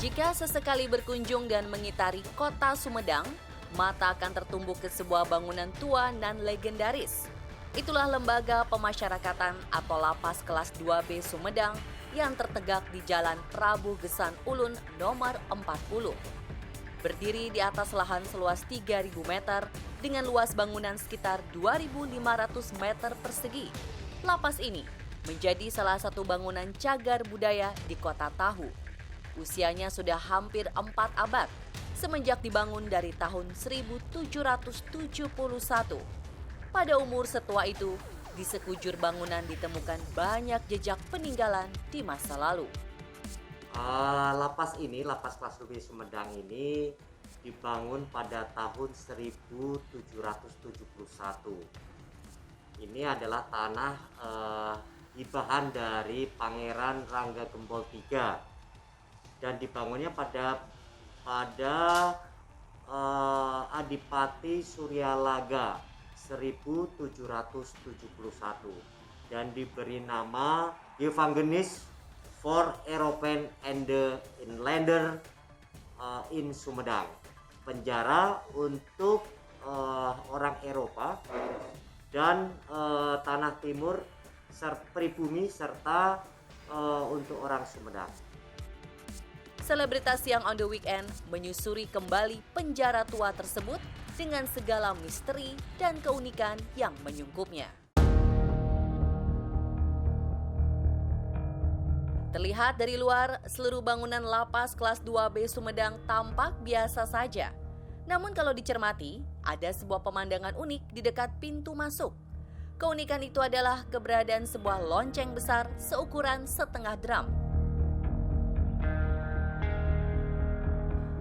Jika sesekali berkunjung dan mengitari kota Sumedang, mata akan tertumbuk ke sebuah bangunan tua dan legendaris. Itulah Lembaga Pemasyarakatan atau Lapas Kelas 2B Sumedang yang tertegak di Jalan Prabu Gesan Ulun nomor 40. Berdiri di atas lahan seluas 3.000 meter dengan luas bangunan sekitar 2.500 meter persegi. Lapas ini menjadi salah satu bangunan cagar budaya di Kota Tahu. Usianya sudah hampir 4 abad, semenjak dibangun dari tahun 1771. Pada umur setua itu, di sekujur bangunan ditemukan banyak jejak peninggalan di masa lalu. Lapas ini, Lapas Kelas 2B Sumedang ini dibangun pada tahun 1771. Ini adalah tanah hibahan dari Pangeran Rangga Gempol III dan dibangunnya pada Adipati Suryalaga 1771 dan diberi nama Evangelis for European and the Inlander in Sumedang, penjara untuk orang Eropa dan tanah timur pribumi serta untuk orang Sumedang. Selebritas yang on the weekend menyusuri kembali penjara tua tersebut dengan segala misteri dan keunikan yang menyungkupnya. Terlihat dari luar, seluruh bangunan Lapas Kelas 2B Sumedang tampak biasa saja. Namun kalau dicermati, ada sebuah pemandangan unik di dekat pintu masuk. Keunikan itu adalah keberadaan sebuah lonceng besar seukuran setengah drum.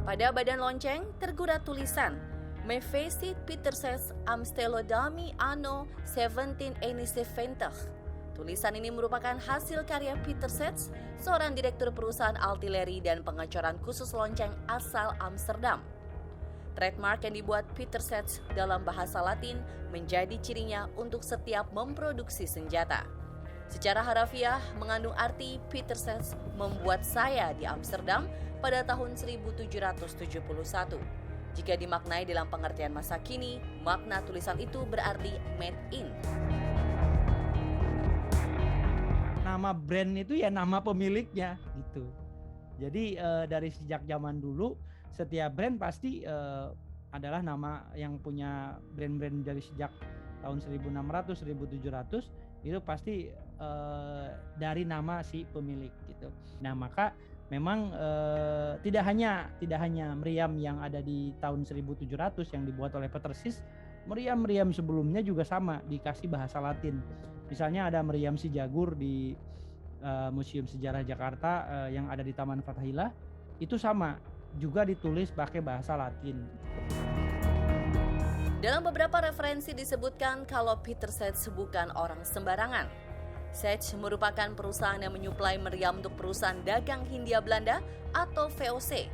Pada badan lonceng tergurat tulisan Me fecit Pieterses Amstelodami anno 1771. Tulisan ini merupakan hasil karya Pieterses, seorang direktur perusahaan artileri dan pengecoran khusus lonceng asal Amsterdam. Trademark yang dibuat Pieterses dalam bahasa Latin menjadi cirinya untuk setiap memproduksi senjata. Secara harafiah mengandung arti Pieterses membuat saya di Amsterdam pada tahun 1771. Jika dimaknai dalam pengertian masa kini, makna tulisan itu berarti made in. Nama brand itu ya nama pemiliknya gitu. Jadi dari sejak zaman dulu setiap brand pasti adalah nama yang punya brand-brand dari sejak tahun 1600, 1700 itu pasti dari nama si pemilik gitu. Nah, maka memang tidak hanya meriam yang ada di tahun 1700 yang dibuat oleh Pieterses, meriam sebelumnya juga sama dikasih bahasa Latin. Misalnya ada meriam si Jagur di Museum Sejarah Jakarta yang ada di Taman Fathahillah, itu sama, juga ditulis pakai bahasa Latin. Dalam beberapa referensi disebutkan kalau Pieterses bukan orang sembarangan. Sech merupakan perusahaan yang menyuplai meriam untuk perusahaan dagang Hindia Belanda atau VOC.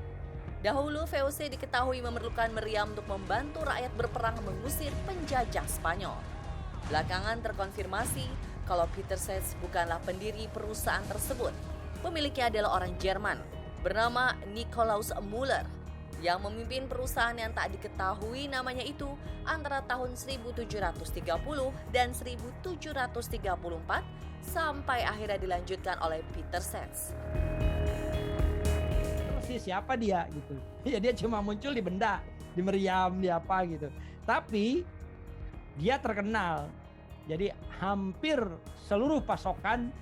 Dahulu VOC diketahui memerlukan meriam untuk membantu rakyat berperang mengusir penjajah Spanyol. Belakangan terkonfirmasi kalau Pieterses bukanlah pendiri perusahaan tersebut. Pemiliknya adalah orang Jerman bernama Nikolaus Müller yang memimpin perusahaan yang tak diketahui namanya itu antara tahun 1730 dan 1734 sampai akhirnya dilanjutkan oleh Pieterses. Siapa dia gitu? Ya dia cuma muncul di benda, di meriam, di apa gitu. Tapi dia terkenal. Jadi hampir seluruh pasokan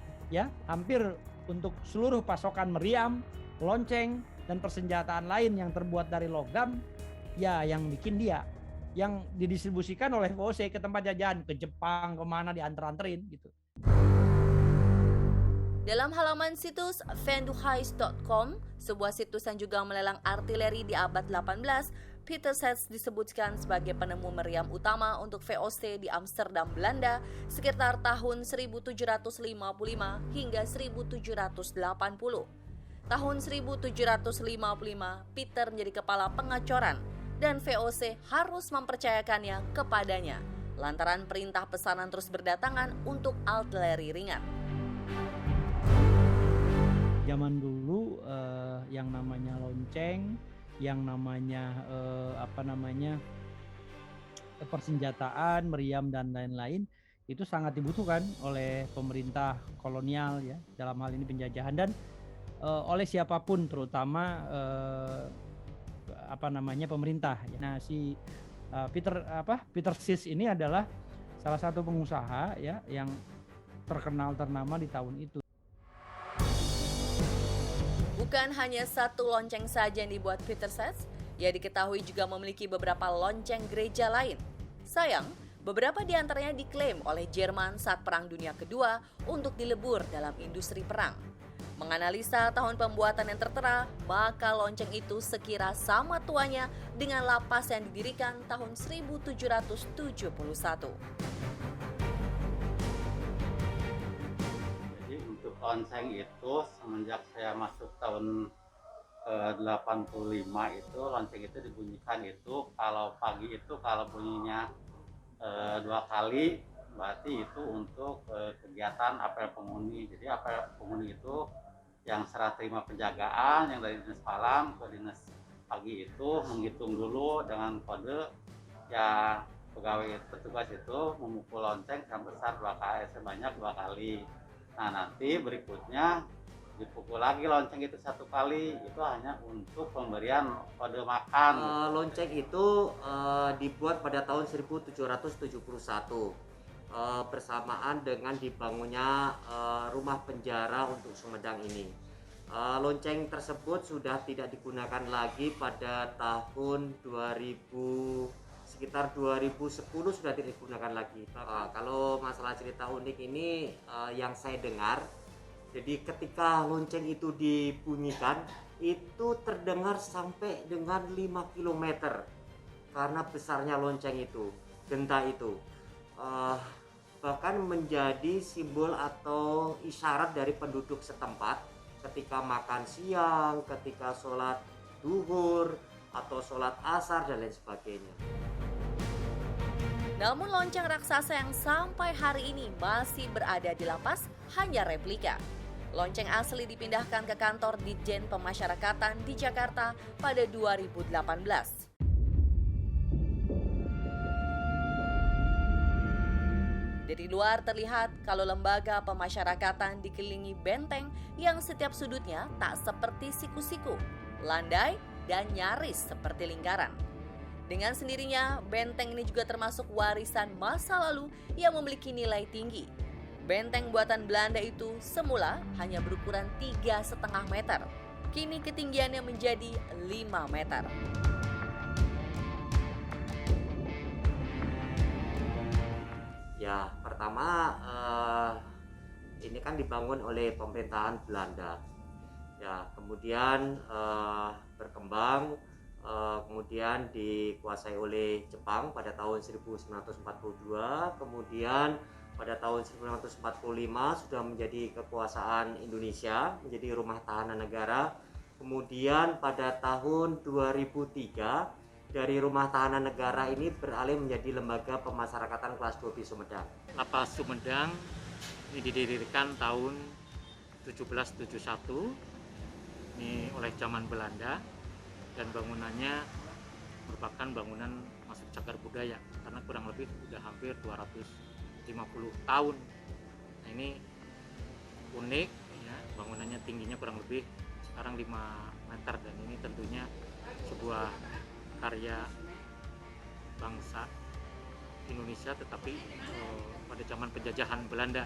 hampir untuk seluruh pasokan meriam, lonceng dan persenjataan lain yang terbuat dari logam yang bikin dia, yang didistribusikan oleh VOC ke tempat jajahan, ke Jepang, kemana dianter-anterin gitu. Dalam halaman situs venduhuis.com, sebuah situs yang juga melelang artileri di abad 18, Pieterses disebutkan sebagai penemu meriam utama untuk VOC di Amsterdam, Belanda sekitar tahun 1755 hingga 1780. Tahun 1755, Peter menjadi kepala pengacoran dan VOC harus mempercayakannya kepadanya lantaran perintah pesanan terus berdatangan untuk artileri ringan. Zaman dulu yang namanya lonceng, yang namanya persenjataan, meriam dan lain-lain itu sangat dibutuhkan oleh pemerintah kolonial ya, dalam hal ini penjajahan, dan oleh siapapun, terutama pemerintah. Nah, si Peter Schiff ini adalah salah satu pengusaha ya yang terkenal ternama di tahun itu. Bukan hanya satu lonceng saja yang dibuat Peter Schiff, ia diketahui juga memiliki beberapa lonceng gereja lain. Sayang, beberapa di antaranya diklaim oleh Jerman saat Perang Dunia Kedua untuk dilebur dalam industri perang. Menganalisa tahun pembuatan yang tertera, maka lonceng itu sekira sama tuanya dengan lapas yang didirikan tahun 1771. Jadi untuk lonceng itu semenjak saya masuk tahun 85 itu lonceng itu dibunyikan itu kalau pagi itu kalau bunyinya 2 kali berarti itu untuk kegiatan apel penghuni. Jadi apel penghuni itu yang serah terima penjagaan yang dari dinas malam ke dinas pagi itu menghitung dulu dengan kode ya, petugas itu memukul lonceng yang besar 2 kali, sebanyak 2 kali. Nah, nanti berikutnya dipukul lagi lonceng itu 1 kali, itu hanya untuk pemberian kode makan. Lonceng itu dibuat pada tahun 1771 bersamaan dengan dibangunnya rumah penjara untuk Sumedang ini. Lonceng tersebut sudah tidak digunakan lagi pada tahun sekitar 2010 sudah tidak digunakan lagi. Kalau masalah cerita unik ini yang saya dengar, jadi ketika lonceng itu dibunyikan itu terdengar sampai dengan 5 km karena besarnya lonceng itu, genta itu. Bahkan menjadi simbol atau isyarat dari penduduk setempat ketika makan siang, ketika sholat duhur atau sholat asar dan lain sebagainya. Namun lonceng raksasa yang sampai hari ini masih berada di lapas hanya replika. Lonceng asli dipindahkan ke kantor Ditjen Pemasyarakatan di Jakarta pada 2018. Dari luar terlihat kalau lembaga pemasyarakatan dikelilingi benteng yang setiap sudutnya tak seperti siku-siku, landai, dan nyaris seperti lingkaran. Dengan sendirinya, benteng ini juga termasuk warisan masa lalu yang memiliki nilai tinggi. Benteng buatan Belanda itu semula hanya berukuran 3,5 meter. Kini ketinggiannya menjadi 5 meter. Ya, pertama ini kan dibangun oleh pemerintahan Belanda. Ya, kemudian berkembang, kemudian dikuasai oleh Jepang pada tahun 1942, kemudian pada tahun 1945 sudah menjadi kekuasaan Indonesia, menjadi rumah tahanan negara. Kemudian pada tahun 2003 dari rumah tahanan negara ini beralih menjadi lembaga pemasyarakatan kelas 2B Sumedang. Lapas Sumedang ini didirikan tahun 1771 ini oleh zaman Belanda, dan bangunannya merupakan bangunan masuk cagar budaya karena kurang lebih sudah hampir 250 tahun. Nah, ini unik ya, bangunannya tingginya kurang lebih sekarang 5 meter, dan ini tentunya sebuah karya bangsa Indonesia tetapi pada zaman penjajahan Belanda.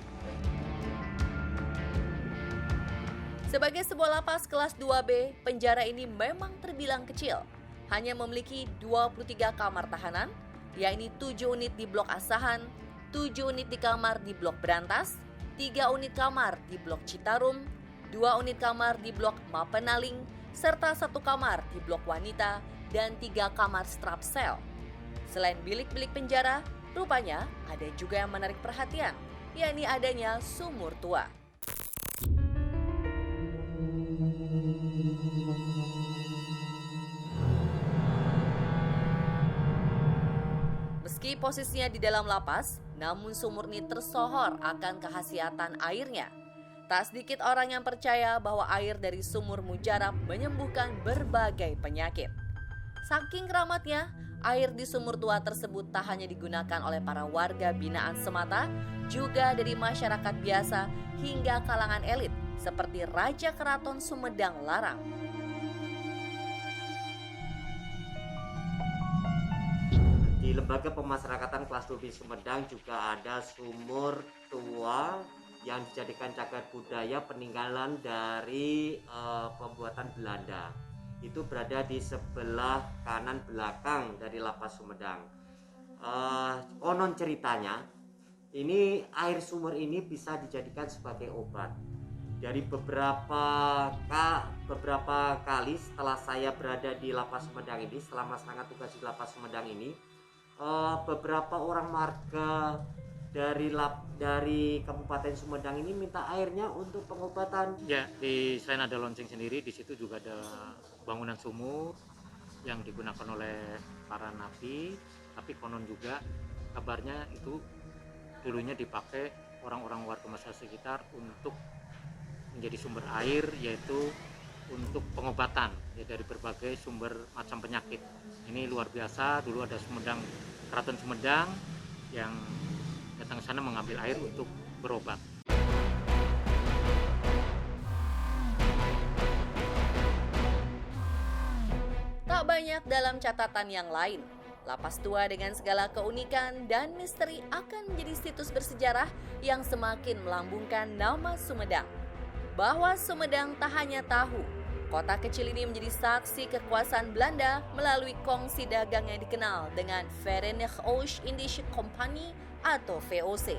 Sebagai sebuah lapas kelas 2B, penjara ini memang terbilang kecil. Hanya memiliki 23 kamar tahanan, yakni 7 unit di blok Asahan, 7 unit di kamar di blok Berantas, 3 unit kamar di blok Citarum, 2 unit kamar di blok Mapenaling, serta 1 kamar di blok Wanita, dan 3 kamar strap sel. Selain bilik-bilik penjara, rupanya ada juga yang menarik perhatian, yakni adanya sumur tua. Meski posisinya di dalam lapas, namun sumur ini tersohor akan kekhasiatan airnya. Tak sedikit orang yang percaya bahwa air dari sumur mujarab menyembuhkan berbagai penyakit. Saking keramatnya, air di sumur tua tersebut tak hanya digunakan oleh para warga binaan semata, juga dari masyarakat biasa hingga kalangan elit seperti Raja Keraton Sumedang Larang. Di Lembaga Pemasyarakatan kelas 2B Sumedang juga ada sumur tua yang dijadikan cagar budaya peninggalan dari pembuatan Belanda. Itu berada di sebelah kanan belakang dari Lapas Sumedang. Konon ceritanya, ini air sumur ini bisa dijadikan sebagai obat. Dari beberapa kali setelah saya berada di Lapas Sumedang ini, setelah melaksanakan tugas di Lapas Sumedang ini, beberapa orang marga dari Kabupaten Sumedang ini minta airnya untuk pengobatan. Ya, selain ada lonceng sendiri, di situ juga ada bangunan sumur yang digunakan oleh para nabi. Tapi konon juga kabarnya itu dulunya dipakai orang-orang warga masyarakat sekitar untuk menjadi sumber air, yaitu untuk pengobatan ya, dari berbagai sumber macam penyakit. Ini luar biasa. Dulu ada Keraton Sumedang yang datang ke sana mengambil air untuk berobat. Tak banyak dalam catatan yang lain. Lapas Tua dengan segala keunikan dan misteri akan menjadi situs bersejarah yang semakin melambungkan nama Sumedang. Bahwa Sumedang tak hanya tahu, kota kecil ini menjadi saksi kekuasaan Belanda melalui kongsi dagang yang dikenal dengan Verenigde Oost-Indische Compagnie atau VOC.